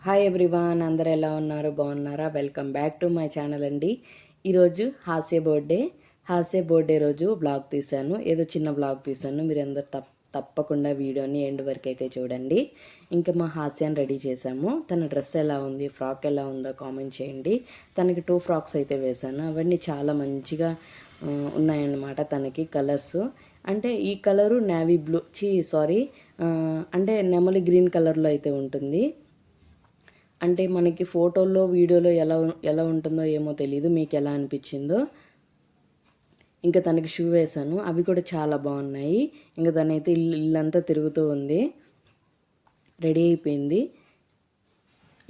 Hi everyone, అందరు ఎలా ఉన్నారు? బాగున్నారా? Welcome back to my channel అండి. ఈరోజు హాస్య బర్త్డే రోజు బ్లాగ్ తీశాను. ఏదో చిన్న బ్లాగ్ తీశాను. మీరు అందరు తప్పకుండా వీడియోని ఎండ్ వరకు అయితే చూడండి. ఇంకా మా హాస్యాన్ని రెడీ చేశాము. తన డ్రెస్ ఎలా ఉంది, ఫ్రాక్ ఎలా ఉందో కామెంట్ చేయండి. తనకి 2 ఫ్రాక్స్ అయితే వేశాను. అవన్నీ చాలా మంచిగా ఉన్నాయన్నమాట. తనకి కలర్స్ అంటే ఈ కలరు నేవీ బ్లూ అంటే నెమలి గ్రీన్ కలర్లో అయితే ఉంటుంది. అంటే మనకి ఫోటోల్లో వీడియోలో ఎలా ఉంటుందో ఏమో తెలీదు, మీకు ఎలా అనిపించిందో. ఇంకా తనకి షూ వేశాను, అవి కూడా చాలా బాగున్నాయి. ఇంకా తనైతే ఇల్లంతా తిరుగుతూ ఉంది, రెడీ అయిపోయింది.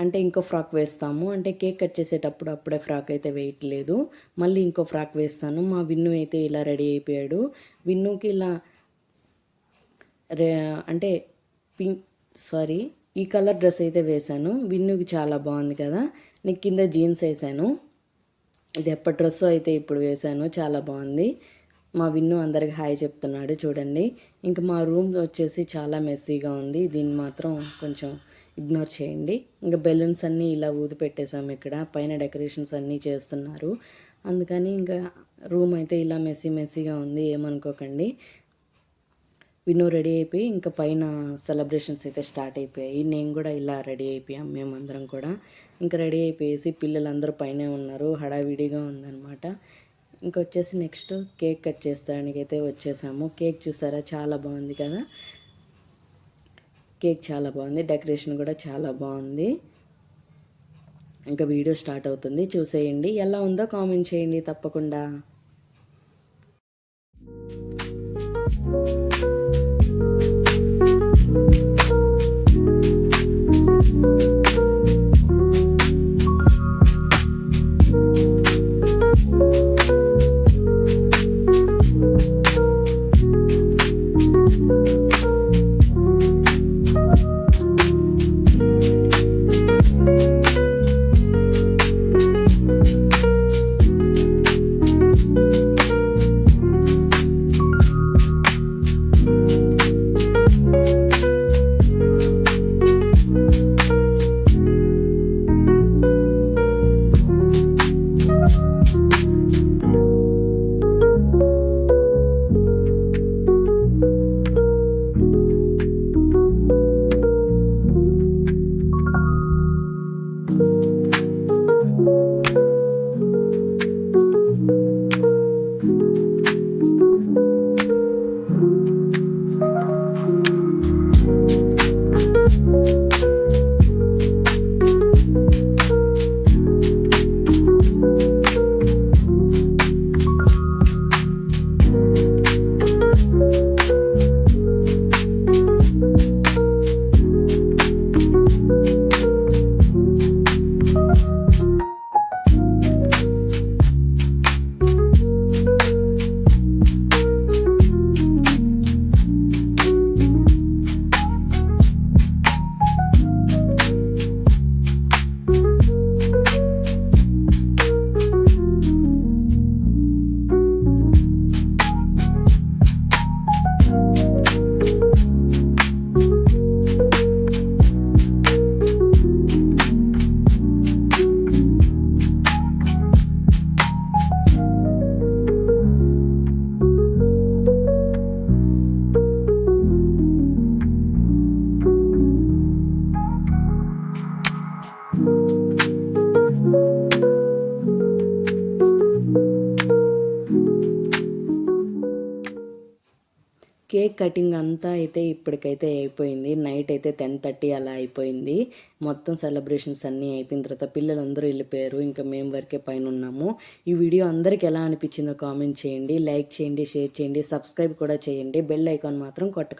అంటే ఇంకో ఫ్రాక్ వేస్తాము, అంటే కేక్ కట్ చేసేటప్పుడు అప్పుడే ఫ్రాక్ అయితే వేయట్లేదు, మళ్ళీ ఇంకో ఫ్రాక్ వేస్తాను. మా విన్ను అయితే ఇలా రెడీ అయిపోయాడు. విన్నుకి ఇలా అంటే ఈ కలర్ డ్రెస్ అయితే వేశాను. విన్నుకి చాలా బాగుంది కదా. నేను కింద జీన్స్ వేసాను. ఇది ఎప్పటి డ్రెస్ అయితే ఇప్పుడు వేశాను, చాలా బాగుంది. మా విన్ను అందరికి హాయ్ చెప్తున్నాడు చూడండి. ఇంకా మా రూమ్ వచ్చేసి చాలా మెస్సీగా ఉంది, దీన్ని మాత్రం కొంచెం ఇగ్నోర్ చేయండి. ఇంకా బెలూన్స్ అన్నీ ఇలా ఊది పెట్టేశాము. ఇక్కడ పైన డెకరేషన్స్ అన్నీ చేస్తున్నారు, అందుకని ఇంకా రూమ్ అయితే ఇలా మెస్సీగా ఉంది, ఏమనుకోకండి. విను రెడీ అయిపోయి ఇంకా పైన సెలబ్రేషన్స్ అయితే స్టార్ట్ అయిపోయాయి. నేను కూడా ఇలా రెడీ అయిపోయాం, మేమందరం కూడా. ఇంకా రెడీ అయిపోయేసి పిల్లలందరూ పైనే ఉన్నారు, హడావిడిగా ఉందన్నమాట. ఇంకొచ్చేసి నెక్స్ట్ కేక్ కట్ చేస్తానికి అయితే వచ్చేసాము. కేక్ చూసారా, చాలా బాగుంది కదా. కేక్ చాలా బాగుంది, డెకరేషన్ కూడా చాలా బాగుంది. ఇంకా వీడియో స్టార్ట్ అవుతుంది, చూసేయండి. ఎలా ఉందో కామెంట్ చేయండి తప్పకుండా. కేక్ కటింగ్ అంతా అయితే ఇప్పటికైతే అయిపోయింది. నైట్ అయితే 10:30 అలా అయిపోయింది. మొత్తం సెలబ్రేషన్స్ అన్నీ అయిపోయిన తర్వాత పిల్లలందరూ వెళ్ళిపోయారు, ఇంకా మేము వరకే పైన ఉన్నాము. ఈ వీడియో అందరికి ఎలా అనిపించిందో కామెంట్ చేయండి, లైక్ చేయండి, షేర్ చేయండి, సబ్స్క్రైబ్ కూడా చేయండి. బెల్ ఐకాన్ మాత్రం కొట్టకండి.